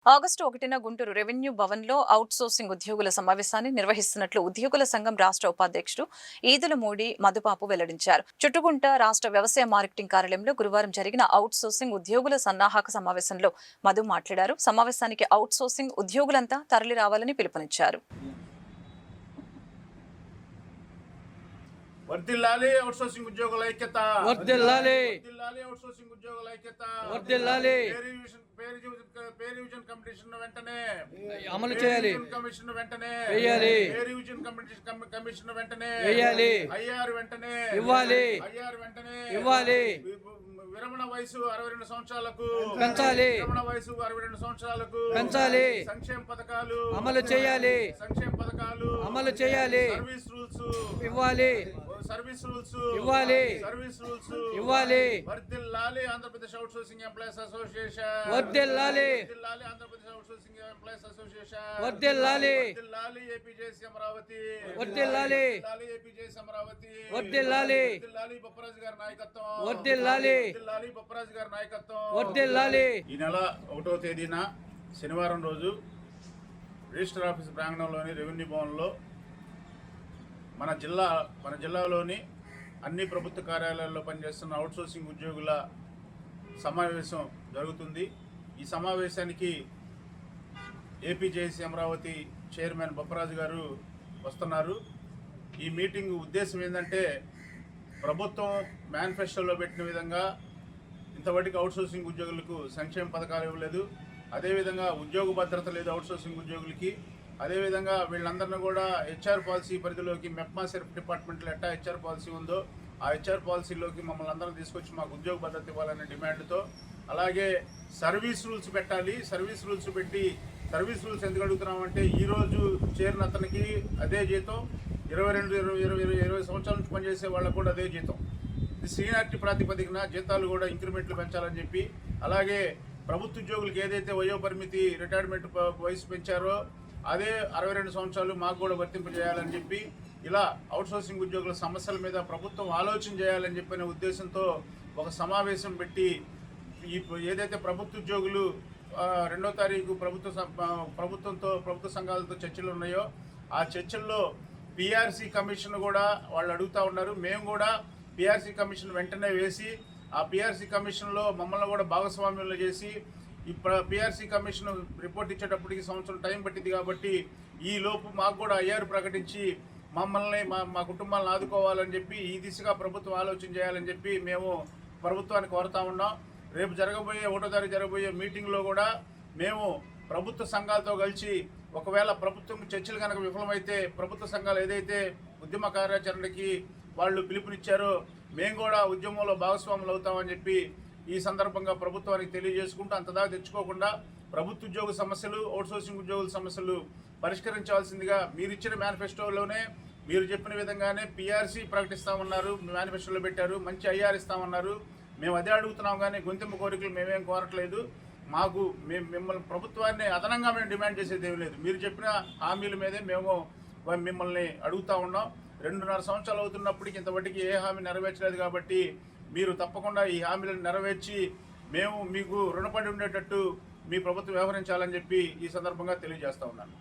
August 1న Guntur revenue భవన్లో outsourcing ఉద్యోగుల సమావేశాన్ని నిర్వహిస్తున్నట్లు ఉద్యోగుల సంఘం రాష్ట్ర ఉపాధ్యక్షుడు ఈదులమూడి మధుబాబు వెల్లడించారు. చుట్టుగుంట రాష్ట్ర వ్యవసాయ మార్కెటింగ్ కార్యాలయంలో గురువారం జరిగిన ఔట్సోర్సింగ్ ఉద్యోగుల సన్నాహక సమావేశంలో మధు మాట్లాడారు. సమావేశానికి ఔట్సోర్సింగ్ ఉద్యోగులంతా తరలి రావాలని పిలుపునిచ్చారు. వర్ధిల్లాలి అవుట్సోర్సింగ్ ఉద్యోగుల ఐక్యత. వర్ధిల్లాలి అవుట్సోర్సింగ్ ఉద్యోగుల ఐక్యత. వర్ధిల్లాలి పే రివిజన్ కమిషన్ వెంటనే అమలు చేయాలి. కమిషన్ వెంటనే వేయాలి. పే రివిజన్ కమిషన్ వెంటనే వేయాలి. ఐఆర్ వెంటనే ఇవ్వాలి. ఐఆర్ వెంటనే ఇవ్వాలి. విరమణ వయసు 62 సంవత్సరాలకు పెంచాలి. విరమణ వయసు 62 సంవత్సరాలకు పెంచాలి. సంక్షేమ పథకాలు అమలు చేయాలి. సంక్షేమ పథకాలు అమలు చేయాలి. సర్వీస్ రూల్స్ ఇవ్వాలి. సర్వీస్ రూల్స్ ఇవ్వాలి. సర్వీస్ రూల్స్ ఇవ్వాలి. వర్ధిల్లాలి ఆంధ్రప్రదేశ్ అవుట్సోర్సింగ్ ఎంప్లాయీస్ అసోసియేషన్. వర్ధిల్లాలి. వర్ధిల్లాలి ఆంధ్రప్రదేశ్ అవుట్సోర్సింగ్ ఎంప్లాయీస్ అసోసియేషన్. వర్ధిల్లాలి. వర్ధిల్లాలి ఏపీజేసీ అమరావతి. వర్ధిల్లాలి. ఏపీజేసీ అమరావతి. వర్ధిల్లాలి. వర్ధిల్లాలి బొప్పరాజు గారి నాయకత్వం. వర్ధిల్లాలి. వర్ధిల్లాలి బొప్పరాజు గారి నాయకత్వం. వర్ధిల్లాలి. ఈ నెల 1వ తేదీన శనివారం రోజు రిజిస్టర్ ఆఫీస్ ప్రాంగణంలోని రెవెన్యూ భవన్లో మన జిల్లాలోని అన్ని ప్రభుత్వ కార్యాలయాల్లో పనిచేస్తున్న అవుట్సోర్సింగ్ ఉద్యోగుల సమావేశం జరుగుతుంది. ఈ సమావేశానికి ఏపీజేసీ అమరావతి చైర్మన్ బొప్పరాజు గారు వస్తున్నారు. ఈ మీటింగ్ ఉద్దేశం ఏంటంటే, ప్రభుత్వం మేనిఫెస్టోలో పెట్టిన విధంగా ఇంతవరకు అవుట్సోర్సింగ్ ఉద్యోగులకు సంక్షేమ పథకాలు ఇవ్వలేదు. అదేవిధంగా ఉద్యోగ భద్రత లేదు అవుట్సోర్సింగ్ ఉద్యోగులకి. అదేవిధంగా వీళ్ళందరినీ కూడా హెచ్ఆర్ పాలసీ పరిధిలోకి మెప్మా సెర్ఫ్ డిపార్ట్మెంట్లో ఎట్టా హెచ్ఆర్ పాలసీ ఉందో ఆ హెచ్ఆర్ పాలసీలోకి మమ్మల్ని అందరం తీసుకొచ్చి మాకు ఉద్యోగ భద్రత ఇవ్వాలనే డిమాండ్తో, అలాగే సర్వీస్ రూల్స్ పెట్టాలి. సర్వీస్ రూల్స్ పెట్టి సర్వీస్ రూల్స్ ఎందుకు అడుగుతున్నామంటే, ఈరోజు చేరిన అతనికి అదే జీతం, 20 సంవత్సరాల నుంచి పనిచేసే వాళ్ళకు కూడా అదే జీతం. సీనియారిటీ ప్రాతిపదికన జీతాలు కూడా ఇంక్రిమెంట్లు పెంచాలని చెప్పి, అలాగే ప్రభుత్వ ఉద్యోగులకు ఏదైతే వయోపరిమితి రిటైర్మెంట్ వయసు పెంచారో అదే 62 సంవత్సరాలు మాకు కూడా వర్తింపజేయాలని చెప్పి, ఇలా అవుట్సోర్సింగ్ ఉద్యోగుల సమస్యల మీద ప్రభుత్వం ఆలోచన చేయాలని చెప్పిన ఉద్దేశంతో ఒక సమావేశం పెట్టి, ఈ ఏదైతే ప్రభుత్వ ఉద్యోగులు 2వ తారీఖు ప్రభుత్వ సంఘాలతో చర్చలు ఉన్నాయో ఆ చర్చల్లో పిఆర్సీ కమిషన్ కూడా వాళ్ళు అడుగుతూ ఉన్నారు. మేము కూడా పిఆర్సీ కమిషన్ వెంటనే వేసి ఆ పిఆర్సీ కమిషన్లో మమ్మల్ని కూడా భాగస్వామ్యంలో చేసి, ఈ పిఆర్సీ కమిషన్ రిపోర్ట్ ఇచ్చేటప్పటికి సంవత్సరం టైం పట్టింది కాబట్టి ఈ లోపు మాకు కూడా ఐఆర్ ప్రకటించి మమ్మల్ని మా కుటుంబాలను ఆదుకోవాలని చెప్పి ఈ దిశగా ప్రభుత్వం ఆలోచన చేయాలని చెప్పి మేము ప్రభుత్వాన్ని కోరుతా ఉన్నాం. రేపు 1వ తారీఖు జరగబోయే మీటింగ్లో కూడా మేము ప్రభుత్వ సంఘాలతో కలిసి, ఒకవేళ ప్రభుత్వం చర్చలు కనుక విఫలమైతే ప్రభుత్వ సంఘాలు ఏదైతే ఉద్యమ కార్యాచరణకి వాళ్ళు పిలుపునిచ్చారో మేము కూడా ఉద్యమంలో భాగస్వాములు అవుతామని చెప్పి ఈ సందర్భంగా ప్రభుత్వానికి తెలియజేసుకుంటూ, అంతదాకా తెచ్చుకోకుండా ప్రభుత్వ ఉద్యోగ సమస్యలు, అవుట్సోర్సింగ్ ఉద్యోగుల సమస్యలు పరిష్కరించాల్సిందిగా మీరు ఇచ్చిన మేనిఫెస్టోలోనే మీరు చెప్పిన విధంగానే పిఆర్సీ ప్రకటిస్తామన్నారు, మేనిఫెస్టోలో పెట్టారు. మంచి ఐఆర్ ఇస్తామన్నారు. మేము అదే అడుగుతున్నాం, కానీ గొంతెమ్మ కోరికలు మేమేం కోరట్లేదు. మిమ్మల్ని ప్రభుత్వాన్ని అదనంగా మేము డిమాండ్ చేసేది ఏమీ లేదు. మీరు చెప్పిన హామీల మీదే మేము మిమ్మల్ని అడుగుతూ ఉన్నాం. 2.5 సంవత్సరాలు అవుతున్నప్పటికీ ఇంతవరకు ఏ హామీ నెరవేర్చలేదు కాబట్టి మీరు తప్పకుండా ఈ హామీలను నెరవేర్చి మేము మీకు రుణపడి ఉండేటట్టు మీ ప్రభుత్వం వ్యవహరించాలని చెప్పి ఈ సందర్భంగా తెలియజేస్తా ఉన్నాను.